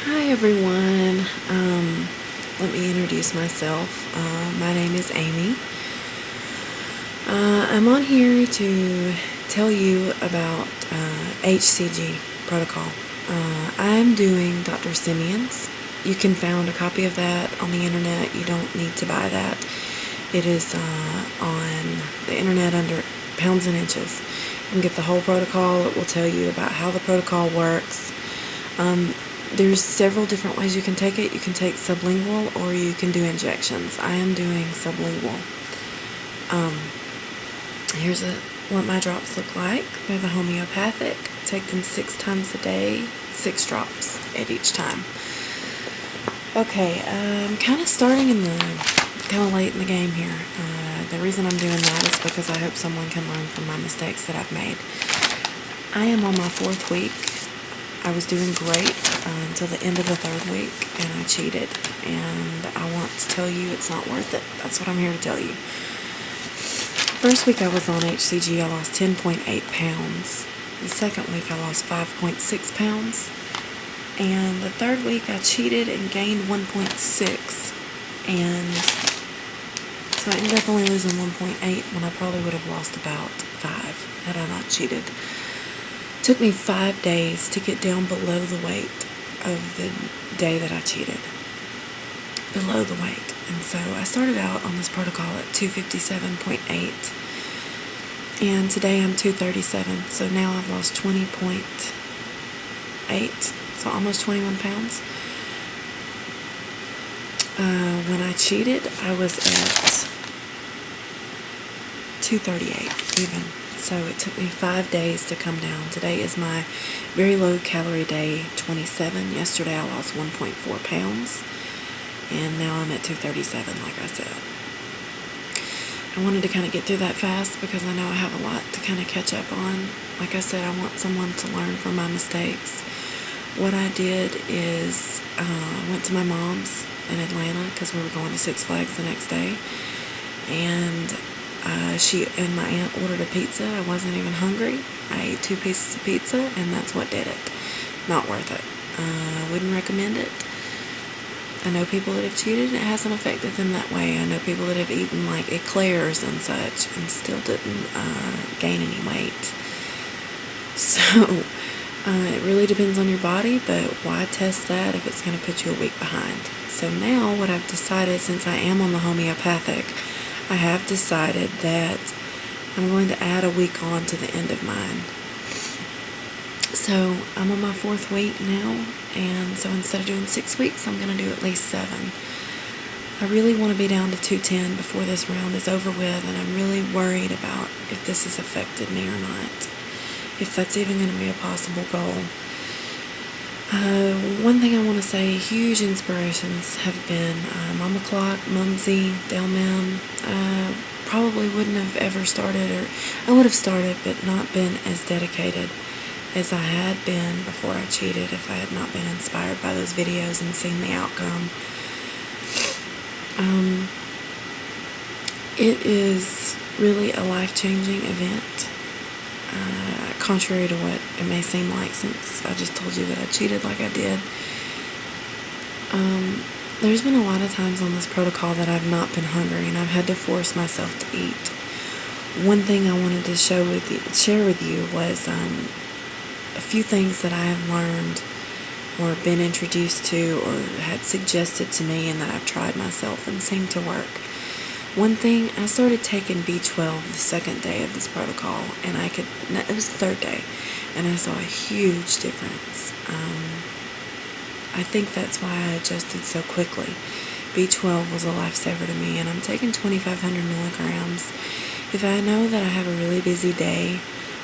Hi everyone. Let me introduce myself. My name is Amy. I'm on here to tell you about HCG protocol. I'm doing Dr. Simeon's. You can find a copy of that on the internet. You don't need to buy that. It is on the internet under pounds and inches. You can get the whole protocol. It will tell you about how the protocol works. There's several different ways you can take it. You can take sublingual or you can do injections. I am doing sublingual. Here's what my drops look like. They're the homeopathic. Take them 6 times a day, 6 drops at each time. Okay, I'm kind of late in the game here. The reason I'm doing that is because I hope someone can learn from my mistakes that I've made. I am on my 4th week. I was doing great until the end of the 3rd week, and I cheated. And I want to tell you it's not worth it. That's what I'm here to tell you. First week I was on HCG, I lost 10.8 pounds. The 2nd week I lost 5.6 pounds. And the 3rd week I cheated and gained 1.6. And so I ended up only losing 1.8 when I probably would have lost about 5 had I not cheated. It took me 5 days to get down below the weight of the day that I cheated. Below the weight. And so I started out on this protocol at 257.8. And today I'm 237. So now I've lost 20.8. So almost 21 pounds. When I cheated, I was at 238 even. So it took me 5 days to come down. Today is my very low calorie day, 27. Yesterday I lost 1.4 pounds. And now I'm at 237, like I said. I wanted to kind of get through that fast because I know I have a lot to kind of catch up on. Like I said, I want someone to learn from my mistakes. What I did is I went to my mom's in Atlanta because we were going to Six Flags the next day. And she and my aunt ordered a pizza. I wasn't even hungry. I ate 2 pieces of pizza, and that's what did it. Not worth it. I wouldn't recommend it. I know people that have cheated and it hasn't affected them that way. I know people that have eaten like eclairs and such and still didn't gain any weight. So it really depends on your body, but why test that if it's going to put you a week behind? So now what I've decided, since I am on the homeopathic, I have decided that I'm going to add a week on to the end of mine. So I'm on my 4th week now, and so instead of doing 6 weeks, I'm going to do at least 7. I really want to be down to 210 before this round is over with, and I'm really worried about if this has affected me or not, if that's even going to be a possible goal. One thing I want to say, huge inspirations have been Mama Clock, Mumsy, Del Mem. Probably wouldn't have ever started, or I would have started, but not been as dedicated as I had been before I cheated if I had not been inspired by those videos and seen the outcome. It is really a life-changing event. Contrary to what it may seem like, since I just told you that I cheated like I did. There's been a lot of times on this protocol that I've not been hungry and I've had to force myself to eat. One thing I wanted to share with you was a few things that I have learned or been introduced to or had suggested to me and that I've tried myself and seemed to work. One thing, I started taking B12 the 2nd day of this protocol, and it was the 3rd day, and I saw a huge difference. I think that's why I adjusted so quickly. B12 was a lifesaver to me, and I'm taking 2,500 milligrams. If I know that I have a really busy day,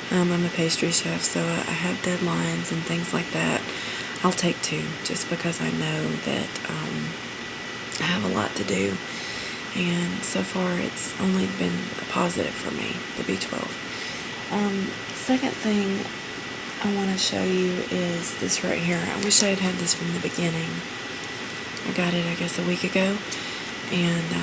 I'm a pastry chef, so I have deadlines and things like that, I'll take 2, just because I know that I have a lot to do. And so far it's only been a positive for me, the B12. Second thing I want to show you is this right here. I wish I had had this from the beginning. I got it, I guess, a week ago. And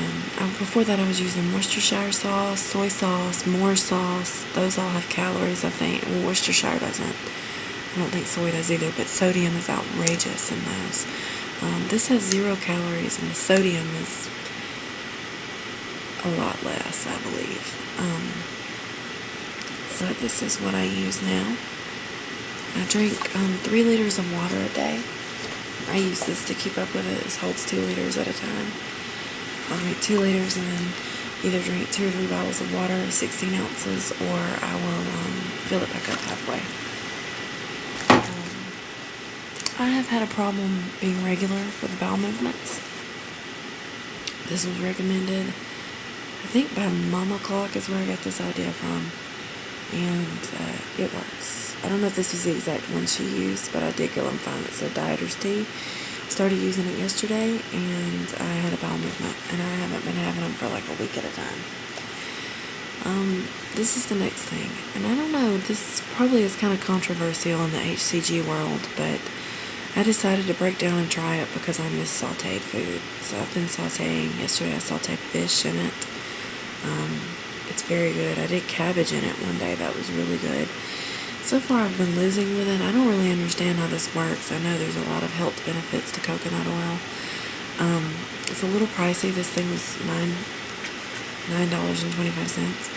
before that I was using Worcestershire sauce, soy sauce, Moore sauce. Those all have calories, I think. Well, Worcestershire doesn't. I don't think soy does either, but sodium is outrageous in those. This has 0 calories, and the sodium is a lot less, I believe. So this is what I use now. I drink 3 liters of water a day. I use this to keep up with it. This holds 2 liters at a time. I'll drink 2 liters and then either drink 2 or 3 bottles of water, 16 ounces, or I will fill it back up halfway. I have had a problem being regular with bowel movements. This was recommended, I think, by Mama Clock is where I got this idea from, and it works. I don't know if this was the exact one she used, but I did go and find it. It said Dieter's Tea. Started using it yesterday, and I had a bowel movement, and I haven't been having them for like a week at a time. This is the next thing, and I don't know, this probably is kind of controversial in the HCG world, but I decided to break down and try it because I miss sauteed food. So I've been sauteing. Yesterday I sauteed fish in it. It's very good. I did cabbage in it one day. That was really good. So far I've been losing with it. I don't really understand how this works. I know there's a lot of health benefits to coconut oil. It's a little pricey. This thing was $9.25.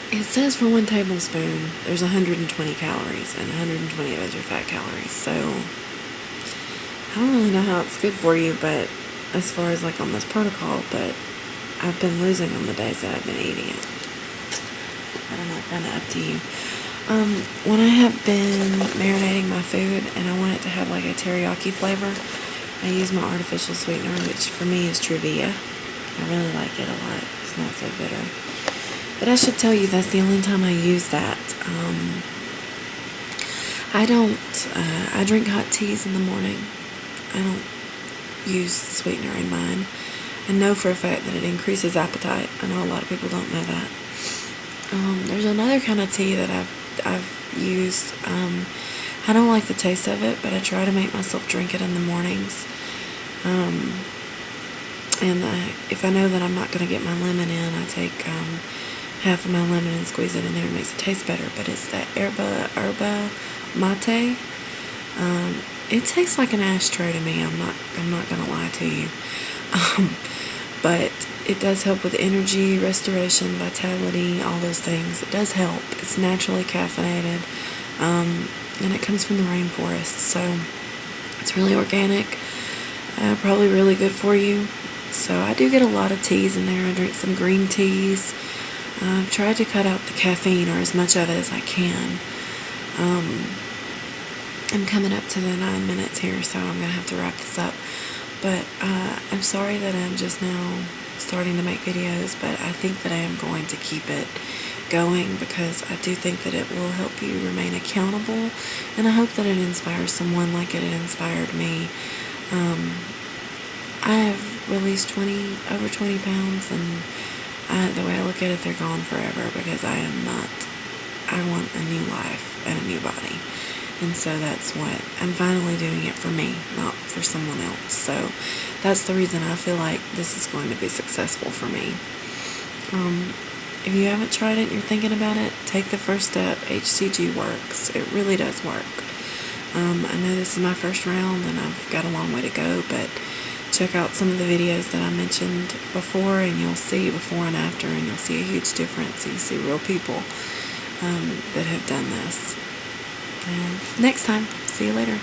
It says for 1 tablespoon, there's 120 calories, and 120 of those are fat calories. So I don't really know how it's good for you, but as far as like on this protocol, but I've been losing on the days that I've been eating it. I don't know, kind of up to you. When I have been marinating my food and I want it to have like a teriyaki flavor, I use my artificial sweetener, which for me is Truvia. I really like it a lot. It's not so bitter. But I should tell you that's the only time I use that. I drink hot teas in the morning. I don't use sweetener in mine. I know for a fact that it increases appetite. I know a lot of people don't know that. There's another kind of tea that I've used. I don't like the taste of it, but I try to make myself drink it in the mornings. If I know that I'm not going to get my lemon in, I take half of my lemon and squeeze it in there. It makes it taste better. But it's that yerba mate. It tastes like an ashtray to me. I'm not going to lie to you. But it does help with energy, restoration, vitality, all those things. It does help. It's naturally caffeinated, and it comes from the rainforest, so it's really organic, probably really good for you. So I do get a lot of teas in there. I drink some green teas. I've tried to cut out the caffeine, or as much of it as I can. I'm coming up to the 9 minutes here, so I'm going to have to wrap this up. But I'm sorry that I'm just now starting to make videos, but I think that I am going to keep it going because I do think that it will help you remain accountable, and I hope that it inspires someone like it inspired me. I have released over 20 pounds, and the way I look at it, they're gone forever because I want a new life and a new body. And so that's what I'm finally doing it for me, not for someone else. So that's the reason I feel like this is going to be successful for me. If you haven't tried it and you're thinking about it, take the first step. HCG works. It really does work. I know this is my first round and I've got a long way to go, but check out some of the videos that I mentioned before and you'll see before and after, and you'll see a huge difference. You see real people that have done this. Next time. See you later.